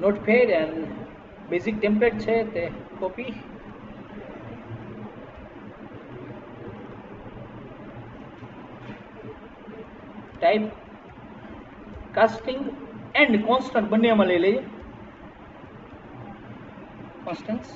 Notepad and basic template છે તે copy type casting and constant બંનેમાં લઈ લઈએ constants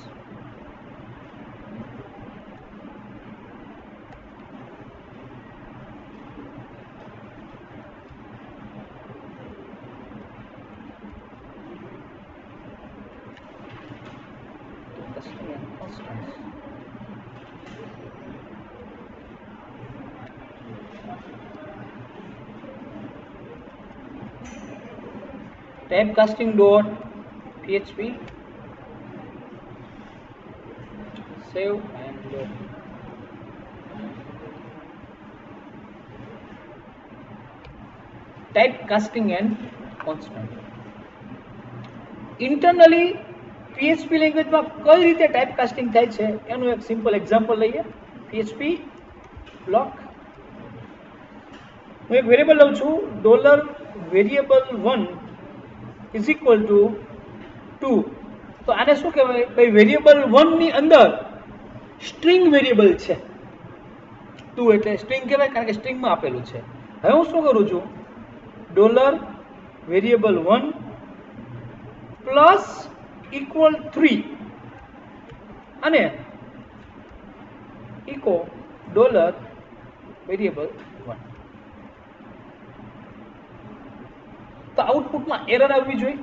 typecasting.php save and typecasting and constant internally PHP language માં કઈ રીતે ટાઇપકાસ્ટિંગ થાય છે એનું એક સિમ્પલ એક્ઝામ્પલ લઈએ PHP બ્લોક હું એક વેરિયેબલ લઉં છું $variable1 is equal to 2 તો આને શું કહેવાય ભાઈ વેરિયેબલ 1 ની અંદર સ્ટ્રિંગ વેરિયેબલ છે 2 એટલે સ્ટ્રિંગ કહેવાય કારણ કે સ્ટ્રિંગ માં આપેલું છે હવે હું શું કરું છું $variable1 પ્લસ ઇક્વલ 3 અને ઇકો $variable1 તો આઉટપુટમાં એરર આવવી જોઈએ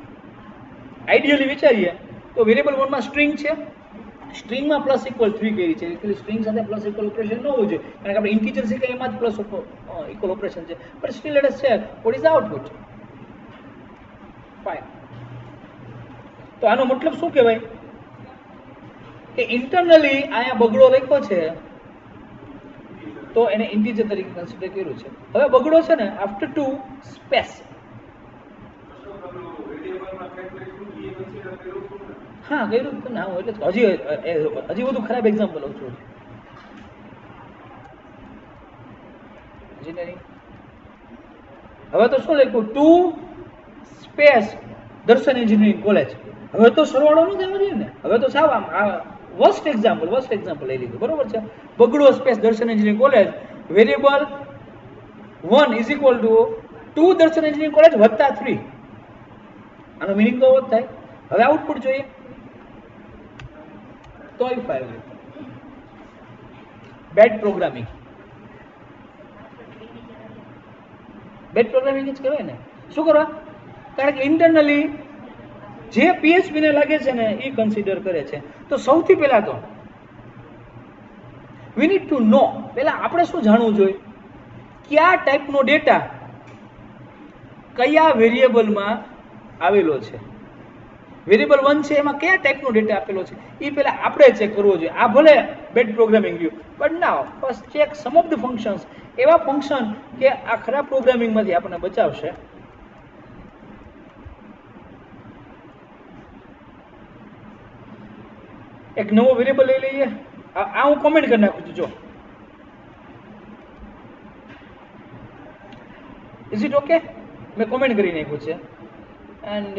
આઈડિયલી વિચારીએ તો વેરિયેબલ 1 માં સ્ટ્રિંગ છે સ્ટ્રિંગમાં પ્લસ ઇક્વલ 3 કરી છે એટલે સ્ટ્રિંગ સાથે પ્લસ ઇક્વલ ઓપરેશન ન હોવું જોઈએ કારણ કે આપણે ઇન્ટીજર છે કે એમાં જ પ્લસ ઇક્વલ ઓપરેશન છે but still let us check what is the output 5 તો આનો મતલબ શું કહેવાય કે ઇન્ટરનલી આયા બગડો લખ્યો છે તો એને ઇન્ટીજર તરીકે કન્સિડર કર્યું છે હવે બગડો છે ને આફ્ટર 2 સ્પેસ હા કર્યું તો ના એટલે હજી બધું ખરાબ એક્ઝામ્પલ લઉં છું એન્જિનિયરિંગ હવે તો શું લખ્યું 2 સ્પેસ દર્શન એન્જિનિયરિંગ કોલેજ હવે તો સરવાળો ન થવો જોઈએ ને હવે તો સાવ આમ વર્સ્ટ એક્ઝામ્પલ લઈ લીધું બરોબર છે બગડો સ્પેસ દર્શન engineering college variable 1 is equal to 2 દર્શન એન્જિનિયરિંગ કોલેજ વત્તા 3 આનો મિનિંગ તો એવો જ થાય હવે આઉટપુટ જોઈએ તો આવી ફાઇલ બેડ પ્રોગ્રામિંગ જ કહેવાય ને શું કરવા કારણ કે ઇન્ટરનલી જે PHP ને લાગે છે ને એ કન્સિડર કરે છે તો સૌથી પહેલા તો વી નીડ ટુ નો પહેલા આપણે શું જાણવું જોઈએ કયા ટાઈપનો ડેટા કયા વેરિયેબલમાં આવેલો છે વેરિયેબલ 1 છે એમાં કયા ટાઈપનો ડેટા આપેલો છે એ પહેલા આપણે ચેક કરવો જોઈએ આ ભલે બેડ પ્રોગ્રામિંગ રહ્યું but now first check some of the functions એવા ફંક્શન કે આ ખરાબ પ્રોગ્રામિંગમાંથી આપણને બચાવશે એક નવો વેરિયેબલ લઈ લઈએ આ હું કોમેન્ટ કરી નાખું છું જો ઇઝ ઇટ ઓકે મેં કોમેન્ટ કરી નાખ્યું છે and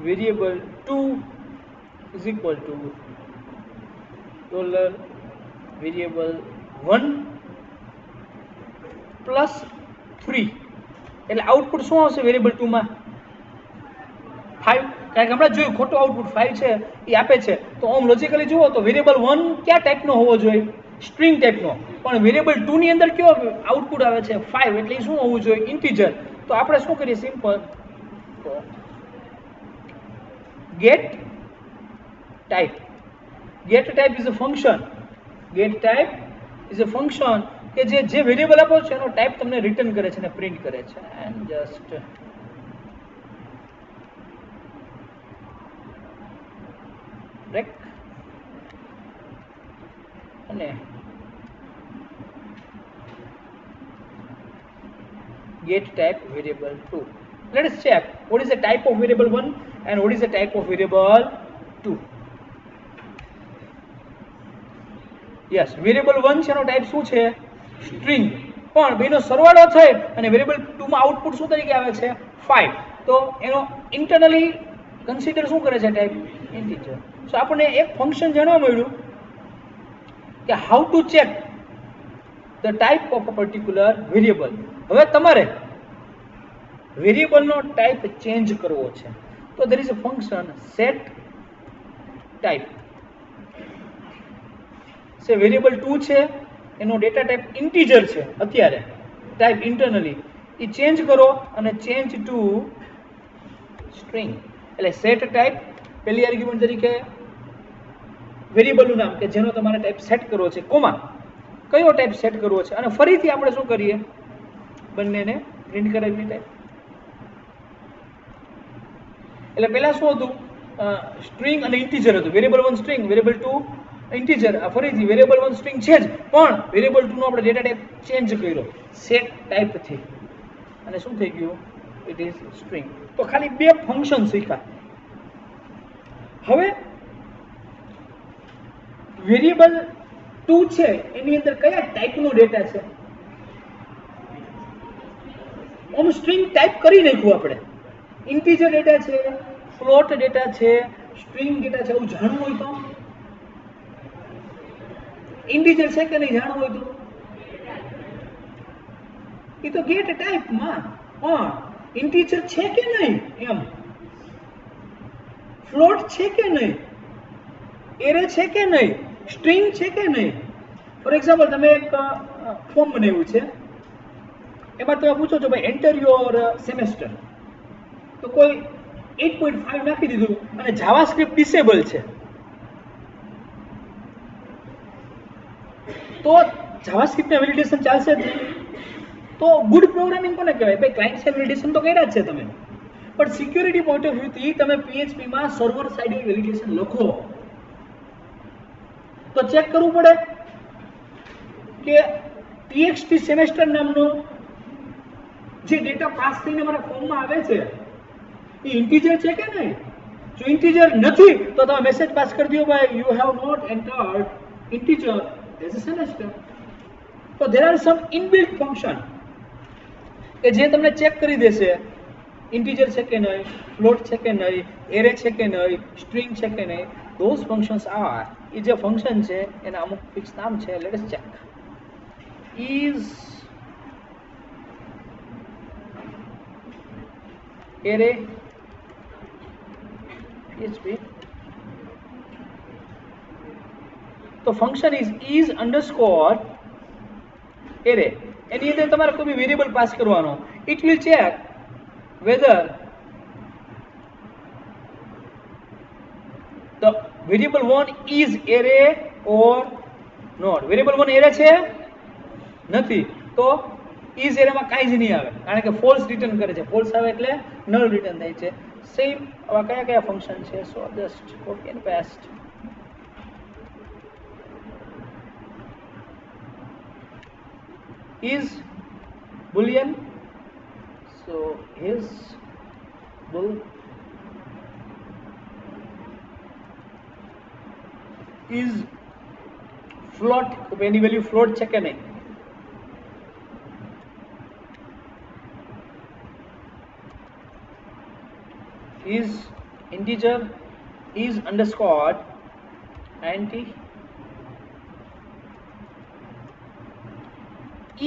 $variable2 is equal to $variable1 plus 3 એટલે આઉટપુટ શું આવશે વેરિયેબલ 2 માં 5 કારણ કે હમણાં જોયું ખોટું આઉટપુટ 5 છે એ આપે છે તો આમ લોજિકલી જુઓ તો વેરિયેબલ 1 કયા ટાઈપનો હોવો જોઈએ સ્ટ્રિંગ ટાઈપનો પણ વેરિયેબલ 2 ની અંદર કેવો આઉટપુટ આવે છે 5 એટલે શું હોવું જોઈએ ઇન્ટીજર તો આપણે શું કરીએ simple get type is a function કે જે વેરિયેબલ આપો છો એનો ટાઈપ તમને રિટર્ન કરે છે અને પ્રિન્ટ કરે છે એન્ડ જસ્ટ બ્રેક અને get type variable2 let us check what is the type of variable1 and what is the type of variable2 yes variable1 છે એનો ટાઈપ શું છે સ્ટ્રિંગ પણ બેનો સરવાળો થઈ અને વેરિયેબલ 2 માં આઉટપુટ શું તરીકે આવે છે 5, તો એનો ઇન્ટરનલી કન્સિડર શું કરે છે ટાઈપ ઇન્ટીજર. સો આપણને એક ફંક્શન જાણવા મળ્યું કે how to check the type of a particular variable. હવે તમારે વેરિયેબલનો ટાઈપ ચેન્જ કરવો છે તો there is a function set type. સે વેરિયેબલ 2 છે, એનો ડેટા ટાઈપ ઇન્ટીજર છે, અત્યારે ટાઈપ ઇન્ટરનલી એ ચેન્જ કરો અને ચેન્જ ટુ સ્ટ્રિંગ. એટલે સેટ ટાઈપ પહેલી આર્ગ્યુમેન્ટ તરીકે વેરિયેબલનું નામ કે જેનો તમારે ટાઈપ સેટ કરવો છે, કોમા કયો ટાઈપ સેટ કરવો છે, અને ફરીથી આપણે શું કરીએ બંનેને પ્રિન્ટ કરાવીએ ટાઈપ. એટલે પહેલા શું હતું સ્ટ્રિંગ અને ઇન્ટીજર હતું, વેરિયેબલ 1 સ્ટ્રિંગ, વેરિયેબલ 2 ઇન્ટીજર. આ ફરીથી વેરિયેબલ 1 સ્ટ્રિંગ છે જ, પણ વેરિયેબલ 2 નો આપણે ડેટા ટાઈપ ચેન્જ કર્યો સેટ ટાઈપ થી, અને શું થઈ ગયું ઇટ ઇઝ સ્ટ્રિંગ. તો ખાલી બે ફંક્શન શીખ્યા. હવે વેરિયેબલ 2 છે એની અંદર કયા ટાઈપનો ડેટા છે? ઓમ સ્ટ્રિંગ ટાઈપ કરી નાખ્યું આપણે, ઇન્ટીજર ડેટા છે, ફ્લોટ ડેટા છે, સ્ટ્રિંગ ડેટા છે, એવું જાણવું હોય તો ઇન્ટીજર છે કે નહીં જાણવું હોય તો એ તો ગેટ ટાઈપમાં પણ ઇન્ટીજર છે કે નહીં, એમ ફ્લોટ છે કે નહીં, એરે છે કે નહીં, સ્ટ્રિંગ છે કે નહીં. ફોર એક્ઝામ્પલ તમે એક ફોર્મ બનાવ્યું છે, એમાં તમે પૂછો છો ભાઈ એન્ટર યોર સેમેસ્ટર, તો કોઈ 8.5 નાખી દીધું અને જાવાસ્ક્રિપ્ટ ડિસેબલ છે, તો જાવાસ્ક્રિપ્ટના વેલિડેશન ચાલશે જ નહીં. તો ગુડ પ્રોગ્રામિંગ કોને કહેવાય? ભાઈ ક્લાયન્ટ સાઇડ વેલિડેશન તો કર્યા જ છે તમે, પણ સિક્યોરિટી પોઈન્ટ ઓફ વ્યૂથી તમે PHP માં સર્વર સાઇડ વેલિડેશન લખો તો ચેક કરવું પડે કે txt સેમેસ્ટર નામનો જે ડેટા પાસ થઈને મારા ફોર્મમાં આવે છે એ ઇન્ટીજર છે કે નહીં. જો ઇન્ટીજર નથી તો તમે મેસેજ પાસ કરી દો ભાઈ you have not entered integer as a semester. તો there are some inbuilt function કે જે તમને ચેક કરી દેશે ઇન્ટીજર છે કે નહીં, ફ્લોટ છે કે નહીં, એરે છે કે નહીં, સ્ટ્રિંગ છે કે નહીં. ધોઝ ફંક્શન્સ આર, એ જે ફંક્શન છે એના અમુક ફિક્સ નામ છે. Let us check. Is array PHP. તો ફંક્શન is underscore array. એની અંદર તમારે કોઈ બી વેરિયેબલ પાસ કરવાનો. It will check whether the variable 1 is array or not. Variable 1 array છે નથી તો is array માં કાંઈ જ નહીં આવે, કારણ કે ફોલ્સ રિટર્ન કરે છે. ફોલ્સ આવે એટલે નલ રિટર્ન થાય છે. સેમ આવા કયા કયા ફંક્શન છે? સો just copy and paste. is boolean, so is bool is float, any value float છે કે નહીં. is integer, is underscore anti,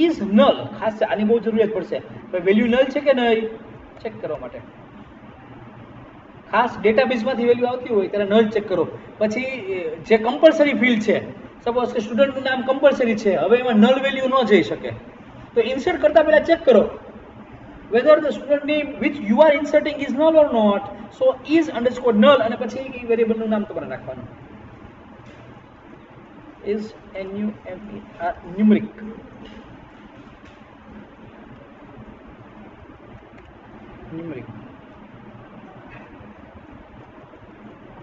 is null. ખાસ આની બહુ જરૂરિયાત પડશે, વેલ્યુ નલ છે કે નહીં ચેક કરવા માટે. ખાસ ડેટાબેઝમાંથી વેલ્યુ આવતી હોય ત્યારે નલ ચેક કરો. પછી જે કમ્પલસરી ફિલ્ડ છે, સપોઝ કે સ્ટુડન્ટનું નામ કમ્પલસરી છે, હવે એમાં નલ વેલ્યુ ન જઈ શકે, તો ઇન્સર્ટ કરતા પહેલા ચેક કરો whether the student name which you are inserting is null or not. So is underscore null અને પછી એ વેરિયેબલનું નામ તમારે નાખવાનું. is NUMER numeric. Numeric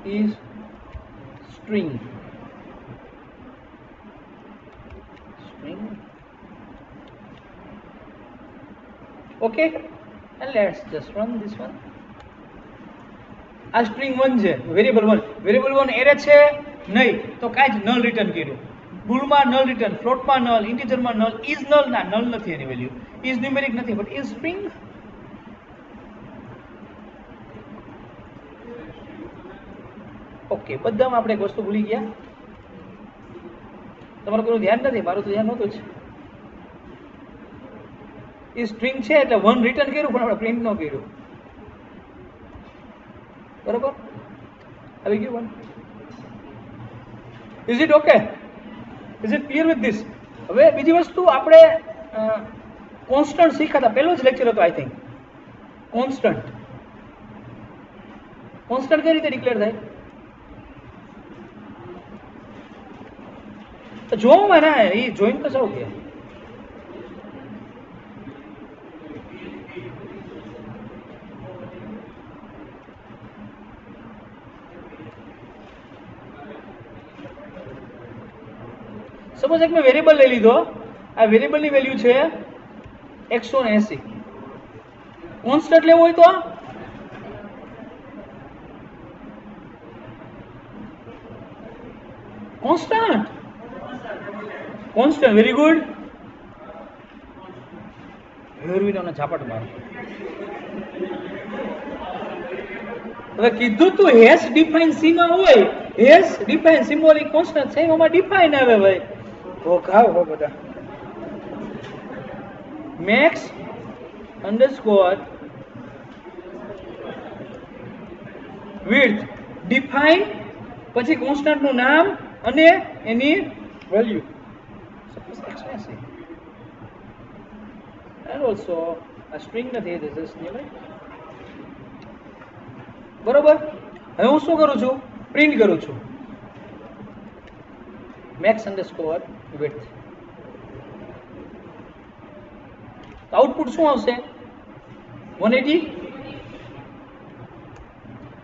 is string. Okay, and let's just run this one. આ string 1 છે, variable 1. Variable 1 array છે નહીં તો કાંઈ જ નલ રિટર્ન કર્યું. બુલમાં નલ રિટર્ન, ફ્લોટમાં નલ, ઇન્ટીજરમાં નલ, ઇઝ નલ ના નલ નથી એની વેલ્યુ, ઇઝ ન્યુમેરિક નથી, બટ ઇઝ સ્ટ્રિંગ. ઓકે, બધામાં આપણે એક વસ્તુ ભૂલી ગયા, તમારું કોઈ ધ્યાન નથી, મારું તો ધ્યાન નહોતું જ. એ સ્ટ્રિંગ છે એટલે વન રિટર્ન કર્યું પણ આપણે પ્રિન્ટ ન કર્યું, બરોબર? આવી ગયું one. Is it okay? Is it clear with this? હવે બીજી વસ્તુ, આપણે કોન્સ્ટન્ટ શીખ્યા હતા, પહેલો જ લેક્ચર હતો આઈ થિંક. કોન્સ્ટન્ટ કઈ રીતે ડિક્લેર થાય? તો જોવામાં ના એ જોઈન તો સૌ કે સપોઝ એક મેં વેરિયેબલ લઈ લીધો, આ વેરિયેબલની વેલ્યુ છે 180. કોન્સ્ટન્ટ લેવો હોય તો કોન્સ્ટન્ટ, વેરી ગુડ. હેરવીનો ઝાપટ માર. હવે કીધું તું હેશ ડિફાઇન સી માં હોય, હેશ ડિફાઇન સિમ્બોલિક કોન્સ્ટન્ટ છે, એમાં ડિફાઇન આવે ભાઈ. ખાવ હો બધા. મેક્સ અંડરસ્કોર વિડ્થ ડિફાઇન, પછી કોન્સ્ટન્ટ નું નામ અને એની value. Suppose 180 and also a string નથી, this is new. બરોબર? હવે હું શું કરું છું? પ્રિન્ટ કરું છું max underscore width. આઉટપુટ શું આવશે? 180.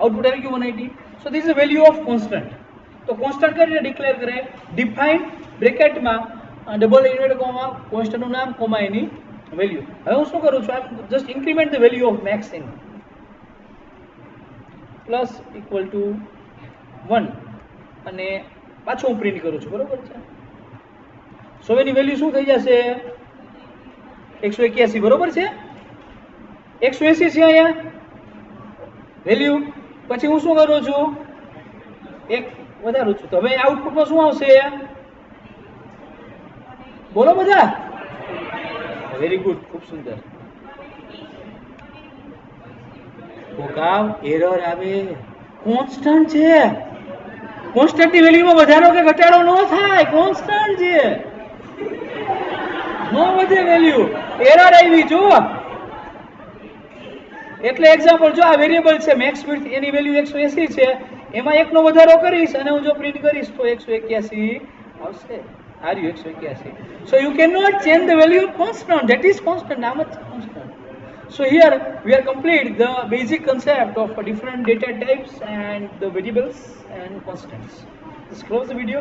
આઉટપુટ આવી ગયું 180. So this is value of constant. તો કોન્સ્ટન્ટ કઈ રીતે ડિક્લેર કરે? ડિફાઇન બ્રેકેટમાં ડબલ ઇન્વર્ટેડ કોમા કોન્સ્ટન્ટનું નામ કોમા એની વેલ્યુ. હવે હું શું કરું છું? I just increment the value of max in plus equal to 1 અને પાછું હું પ્રિન્ટ કરું છું, બરોબર છે? સો એની વેલ્યુ શું થઈ જશે? 181, બરોબર છે? 180 છે અહીંયા વેલ્યુ. પછી હું શું કરું છું? એક વધારું છું. તો હવે આઉટપુટમાં શું આવશે? બોલો બધા. વેરી ગુડ, ખૂબ સુંદર. કોકાવ એરર આવે. કોન્સ્ટન્ટ છે, કોન્સ્ટન્ટ ની વેલ્યુમાં વધારો કે ઘટાડો ન થાય, કોન્સ્ટન્ટ છે, નો વધે વેલ્યુ. એરર આવી જો, એટલે એક્ઝામ્પલ જો આ વેરિયેબલ છે મેક્સ વિડ્થ, એની વેલ્યુ 180 છે, એમાં એકનો વધારો કરીશ અને હું જો પ્રિન્ટ કરીશ તો 181 આવશે. Are you 181. So you cannot change the value of constant. That is constant. How much constant? So here we are complete the basic concept of different data types and the variables and constants. Let's close the video.